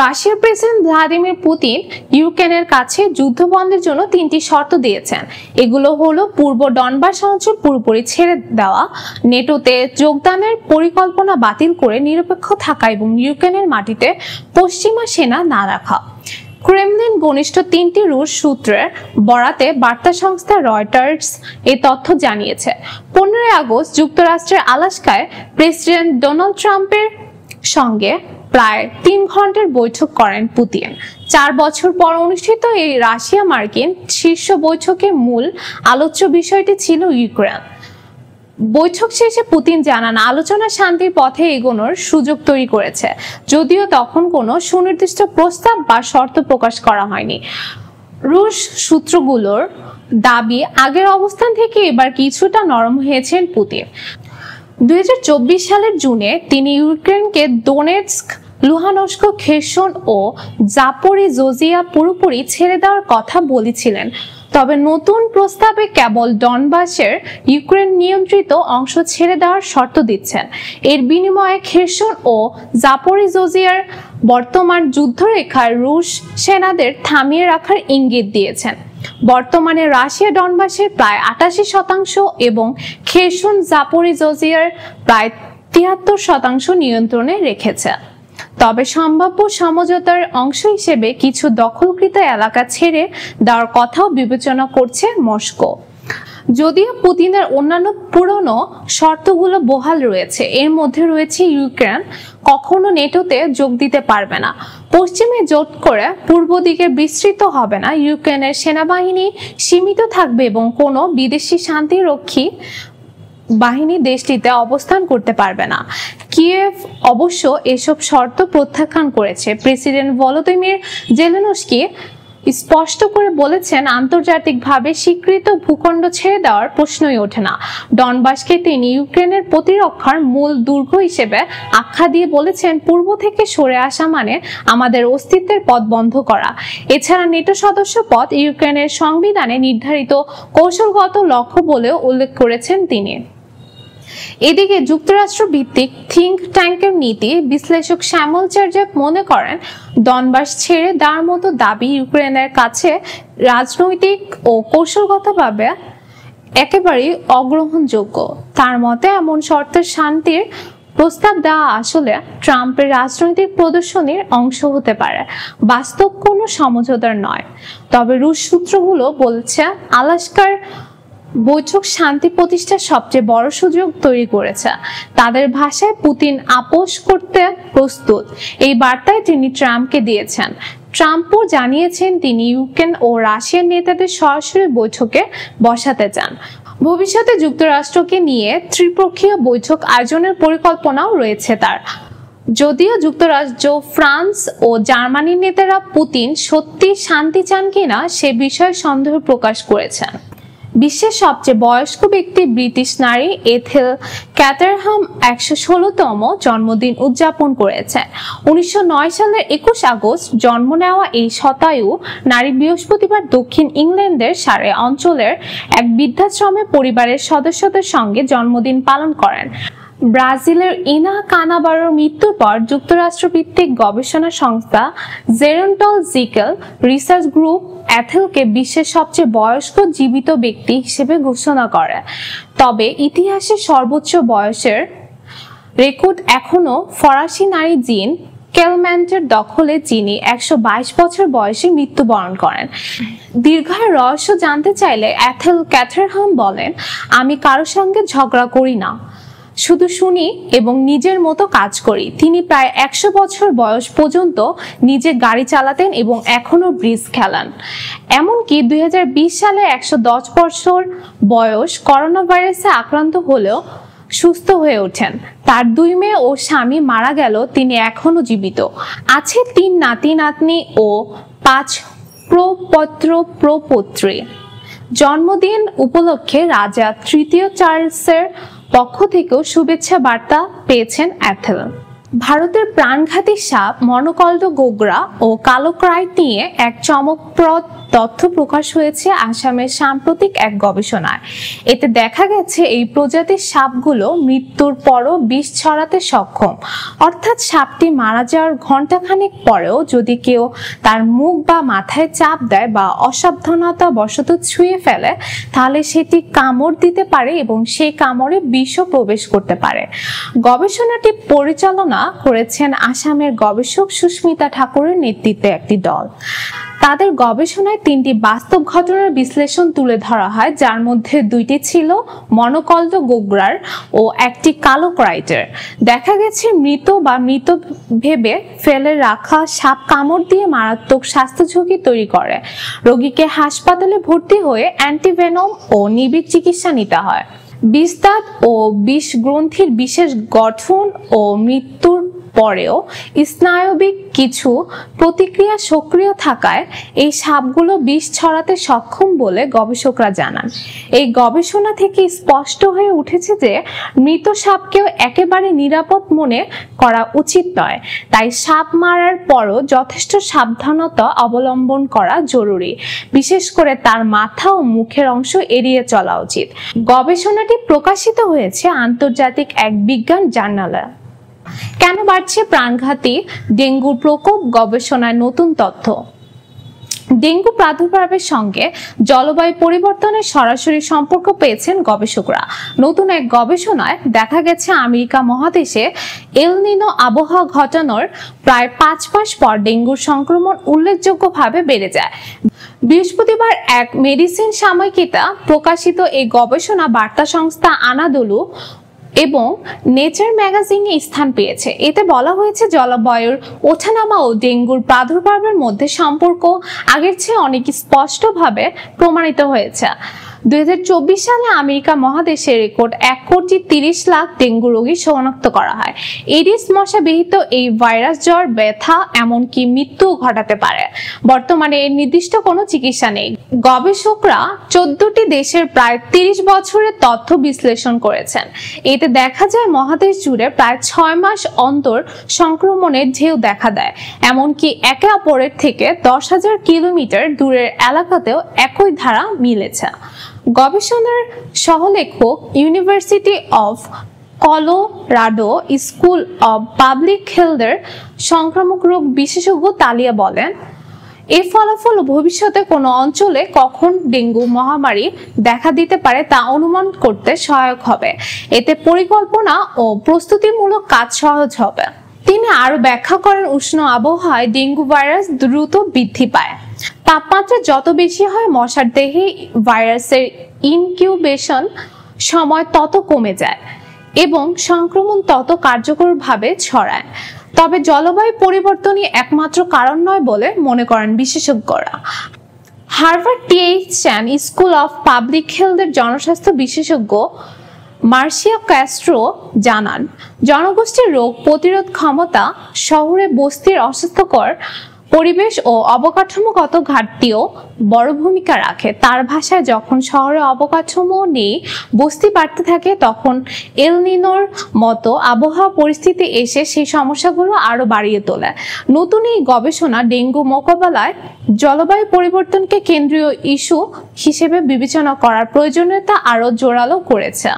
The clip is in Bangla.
রাশিয়ার প্রেসিডেন্ট ভ্লাদিমির পুতিন ইউক্রেনের কাছে যুদ্ধ বন্ধের জন্য 3টি শর্ত দিয়েছেন। এগুলো হলো পূর্ব ডনবাস অঞ্চল পুরোপুরি ছেড়ে দেওয়া, নেটোতে যোগদানের পরিকল্পনা বাতিল করে নিরপেক্ষ থাকা এবং ইউক্রেনের মাটিতে পশ্চিমা সেনা না রাখা। ক্রেমলিন ঘনিষ্ঠ 3টি রুশ সূত্রের বরাতে বার্তা সংস্থা রয়টার্স এই তথ্য জানিয়েছে। 15 আগস্ট যুক্তরাষ্ট্রের আলাস্কায় প্রেসিডেন্ট ডোনাল্ড ট্রাম্পের সঙ্গে প্রায় 3 ঘন্টার বৈঠক করেন পুতিন। 4 বছর পর অনুষ্ঠিত এই রাশিয়া মার্কিন শীর্ষ বৈঠকের মূল আলোচ্য বিষয়টি ছিল ইউক্রেন। বৈঠক শেষে পুতিন জানান, আলোচনা শান্তির পথে এগোনোর সুযোগ তৈরি করেছে, যদিও তখন কোনো সুনির্দিষ্ট প্রস্তাব বা শর্ত প্রকাশ করা হয়নি। রুশ সূত্রগুলোর দাবি, আগের অবস্থান থেকে এবার কিছুটা নরম হয়েছেন পুতিন। 2024 সালের জুনে তিনি ইউক্রেনকে দোনেৎস্ক, লুহানস্ক, খেরসন ও জাপোরিজোজিয়া পুরোপুরি ছেড়ে দেওয়ার কথা বলেছিলেন। তবে নতুন প্রস্তাবে কেবল ডনবাসের ইউক্রেন নিয়ন্ত্রিত অংশ ছেড়ে দেওয়ার শর্ত দিচ্ছেন। এর বিনিময়ে খেরসন ও জাপোরিজোজিয়ার বর্তমান যুদ্ধরেখায় রুশ সেনাদের থামিয়ে রাখার ইঙ্গিত দিয়েছেন। বর্তমানে রাশিয়া ডনবাসের প্রায় 88% এবং খেরসন জাপোরিজোজিয়ার প্রায় 73% নিয়ন্ত্রণে রেখেছে। তবে সম্ভাব্য সমঝোতার অংশ হিসেবে কিছু দখলকৃত এলাকা ছেড়ে দেওয়ার কথাও বিবেচনা করছে মস্কো। যদিও পুতিনের অন্যান্য পুরনো শর্তগুলো বহাল রয়েছে, এর মধ্যে রয়েছে ইউক্রেন কখনো নেটোতে যোগ দিতে পারবে না, পশ্চিমে জোট করে পূর্ব দিকে বিস্তৃত হবে না, ইউক্রেনের সেনাবাহিনী সীমিত থাকবে এবং কোনো বিদেশি শান্তিরক্ষী বাহিনী দেশটিতে অবস্থান করতে পারবে না। কিয়েভ অবশ্য এসব শর্ত প্রত্যাখ্যান করেছে। প্রেসিডেন্ট ভলোদিমির জেলেনস্কি স্পষ্ট করে বলেছেন, আন্তর্জাতিকভাবে স্বীকৃত ভূখণ্ড ছেড়ে দেওয়ার প্রশ্নই ওঠে না। ডনবাসকে তিনি ইউক্রেনের প্রতিরক্ষার মূল দুর্গ হিসেবে আখ্যা দিয়ে বলেছেন, পূর্ব থেকে সরে আসা মানে আমাদের অস্তিত্বের পথ বন্ধ করা। এছাড়া নেটো সদস্য পদ ইউক্রেনের সংবিধানে নির্ধারিত কৌশলগত লক্ষ্য বলেও উল্লেখ করেছেন তিনি। এদিকে যুক্তরাষ্ট্র ভিত্তিক থিঙ্ক ট্যাঙ্কের নীতি বিশ্লেষক শ্যামল চার্জাক মনে করেন, ডনবাস ছেড়ে দেওয়ার মতো দাবি ইউক্রেনের কাছে রাজনৈতিক ও কৌশলগতভাবে একেবারেই অগ্রহণযোগ্য। তার মতে এমন শর্তে শান্তির প্রস্তাব দেওয়া আসলে ট্রাম্পের রাজনৈতিক প্রদর্শনীর অংশ হতে পারে, বাস্তব কোনো সমঝোতার নয়। তবে রুশ সূত্রগুলো বলছে, আলাস্কার বৈঠক শান্তি প্রতিষ্ঠার সবচেয়ে বড় সুযোগ তৈরি করেছে। তাদের ভাষায় পুতিন আপোষ করতে প্রস্তুত, এই বার্তায় তিনি ট্রাম্পকে দিয়েছেন। ট্রাম্পও জানিয়েছেন তিনি ইউক্রেন ও রাশিয়ার নেতাদের সরাসরি বৈঠকে বসাতে চান। ভবিষ্যতে যুক্তরাষ্ট্রকে নিয়ে ত্রিপক্ষীয় বৈঠক আয়োজনের পরিকল্পনাও রয়েছে তার। যদিও যুক্তরাজ্য, ফ্রান্স ও জার্মানির নেতারা পুতিন সত্যি শান্তি চান কিনা সে বিষয়ে সন্দেহ প্রকাশ করেছেন। বিশ্বের সবচেয়ে বয়স্ক ব্যক্তি ব্রিটিশ নারী এথেল ক্যাটারহাম 116তম জন্মদিন উদযাপন করেছেন। 1909 সালের 21 আগস্ট জন্ম নেওয়া এই শতায়ু নারী বৃহস্পতিবার দক্ষিণ ইংল্যান্ডের সারে অঞ্চলের এক বৃদ্ধাশ্রমে পরিবারের সদস্যদের সঙ্গে জন্মদিন পালন করেন। ব্রাজিলের ইনা কানাবারোর মৃত্যুর পর যুক্তরাষ্ট্রভিত্তিক গবেষণা সংস্থা জেরন্টলজিক্যাল রিসার্চ গ্রুপ এথেলকে বিশ্বের সবচেয়ে বয়স্ক জীবিত ব্যক্তি হিসেবে ঘোষণা করে। তবে ইতিহাসের সর্বোচ্চ বয়সের রেকর্ড এখনো ফরাসি নারী জিন কেলম্যান্টের দখলে, যিনি 122 বছর বয়সে মৃত্যুবরণ করেন। দীর্ঘায়ুর রহস্য জানতে চাইলে এথেল ক্যাটারহাম বলেন, আমি কারোর সঙ্গে ঝগড়া করি না, শুধু শুনি এবং নিজের মতো কাজ করি। তিনি প্রায় 100 বছর বয়স পর্যন্ত নিজে গাড়ি চালাতেন এবং এখনো ব্রিজ খেলান। এমনকি 2020 সালে 110 বছর বয়স করোনা ভাইরাসে আক্রান্ত হলেও সুস্থ হয়ে ওঠেন। তার 2 মেয়ে ও স্বামী মারা গেল, তিনি এখনো জীবিত। আছে 3 নাতি নাতনি ও 5 প্রপৌত্র প্রপৌত্রী। জন্মদিন উপলক্ষে রাজা তৃতীয় চার্লসের পক্ষ থেকেও শুভেচ্ছা বার্তা পেয়েছেন এথেল। ভারতের প্রাণঘাতী সাপ মনোকল্ডো গোগরা ও কালো ক্রাইট নিয়ে এক চমকপ্রদ তথ্য প্রকাশ হয়েছে আসামের সাম্প্রতিক এক গবেষণায়। এতে দেখা গেছে এই প্রজাতির সাপগুলো মৃত্যুর পরও বিষ ছড়াতে সক্ষম, অর্থাৎ সাপটি মারা যাওয়ার ঘণ্টাখানেক পরেও যদি কেউ তার মুখ বা মাথায় চাপ দেয় বা অসাবধানতা বশত ছুঁয়ে ফেলে, তাহলে সেটি কামড় দিতে পারে এবং সেই কামড়ে বিষও প্রবেশ করতে পারে। গবেষণাটি পরিচালনা করেছেন আসামের গবেষক সুস্মিতা ঠাকুরের নেতৃত্বে একটি দল। তাদের গবেষণায় 3টি বাস্তব ঘটনার বিশ্লেষণ তুলে ধরা হয়, যার মধ্যে 2টি ছিল মনোকল্ডো গোগরার ও একটি কালো ক্রাইটের। দেখা গেছে মৃত বা মৃত ভেবে ফেলে রাখা সাপ কামড় দিয়ে মারাত্মক স্বাস্থ্য ঝুঁকি তৈরি করে। রোগীকে হাসপাতালে ভর্তি হয়ে অ্যান্টিভেনম ও নিবিড় চিকিৎসা নিতে হয়। বিষদাঁত ও বিষ গ্রন্থির বিশেষ গঠন ও মৃত্যুর পরেও স্নায়বিক কিছু প্রতিক্রিয়া সক্রিয় থাকায় এই সাপগুলো বিষ ছড়াতে সক্ষম বলে গবেষকরা জানান। এই গবেষণা থেকে স্পষ্ট হয়ে উঠেছে যে মৃত সাপকেও একেবারে নিরাপদ মনে করা উচিত নয়, তাই সাপ মারার পরও যথেষ্ট সাবধানতা অবলম্বন করা জরুরি। বিশেষ করে তার মাথা ও মুখের অংশ এড়িয়ে চলা উচিত। গবেষণাটি প্রকাশিত হয়েছে আন্তর্জাতিক এক বিজ্ঞান জার্নালে। কেন বাড়ছে প্রাণঘাতী ডেঙ্গুর প্রকোপ? গবেষণায় নতুন তথ্য। ডেঙ্গু প্রাদুর্ভাবের সঙ্গে জলবায়ু পরিবর্তনের সরাসরি সম্পর্ক পেয়েছেন গবেষকরা। নতুন এক গবেষণায় দেখা গেছে আমেরিকা মহাদেশে এল নিনো আবহাওয়া ঘটানোর প্রায় 5 মাস পর ডেঙ্গুর সংক্রমণ উল্লেখযোগ্যভাবে বেড়ে যায়। বৃহস্পতিবার এক মেডিসিন সাময়িকীতে প্রকাশিত এই গবেষণা বার্তা সংস্থা আনাদোলু এবং নেচার ম্যাগাজিনে স্থান পেয়েছে। এতে বলা হয়েছে জলবায়ুর ওঠানামা ও ডেঙ্গুর প্রাদুর্ভাবের মধ্যে সম্পর্ক আগের চেয়ে অনেক স্পষ্টভাবে প্রমাণিত হয়েছে। 2024 সালে আমেরিকা মহাদেশে রেকর্ড 1,30,00,000 ডেঙ্গু রোগী শনাক্ত করা হয়। এডিস মশাবাহিত এই ভাইরাস জ্বর, ব্যথা, এমনকি মৃত্যু ঘটাতে পারে। বর্তমানে এর নির্দিষ্ট কোনো চিকিৎসা নেই। গবেষকরা 14টি দেশের প্রায় 30 বছরের তথ্য বিশ্লেষণ করেছেন। এতে দেখা যায় মহাদেশ জুড়ে প্রায় 6 মাস অন্তর সংক্রমণের ঢেউ দেখা দেয়। এমনকি একে অপরের থেকে 10,000 কিলোমিটার দূরের এলাকাতেও একই ধারা মিলেছে। গবেষণার সহলেখক university of Colorado school of public হেলথের সংক্রামক রোগ বিশেষজ্ঞ তালিয়া বলেন, এই ফলাফল ভবিষ্যতে কোনো অঞ্চলে কখন ডেঙ্গু মহামারী দেখা দিতে পারে তা অনুমান করতে সহায়ক হবে। এতে পরিকল্পনা ও প্রস্তুতিমূলক কাজ সহজ হবে। তিনি আরো ব্যাখ্যা করেন, উষ্ণ আবহাওয়ায় ডেঙ্গু ভাইরাস দ্রুত বৃদ্ধি পায়। তাপমাত্রা যত বেশি হয় মশার দেহে ভাইরাসের ইনকিউবেশন সময় তত কমে যায় এবং সংক্রমণ তত কার্যকরভাবে ছড়ায়। তবে জলবায়ু পরিবর্তনই একমাত্র কারণ নয় বলে মনে করেন বিশেষজ্ঞরা। Harvard T. H.. Chan school of public হেলথের জনস্বাস্থ্য বিশেষজ্ঞ মার্সিয়া ক্যাস্ট্রো জানান, জনগোষ্ঠীর রোগ প্রতিরোধ ক্ষমতা শহরে বস্তির অস্বাস্থ্যকর পরিবেশ ও অবকাঠামোগত ঘাটতিও বড় ভূমিকা রাখে। তার ভাষায়, যখন শহরে অবকাঠামো নেই, বস্তি বাড়তে থাকে, তখন এল নিনোর মতো আবহাওয়া পরিস্থিতি এসে সেই সমস্যাগুলো আরো বাড়িয়ে তোলে। নতুন এই গবেষণা ডেঙ্গু মোকাবেলায় জলবায়ু পরিবর্তনকে কেন্দ্রীয় ইস্যু হিসেবে বিবেচনা করার প্রয়োজনীয়তা আরো জোরালো করেছে।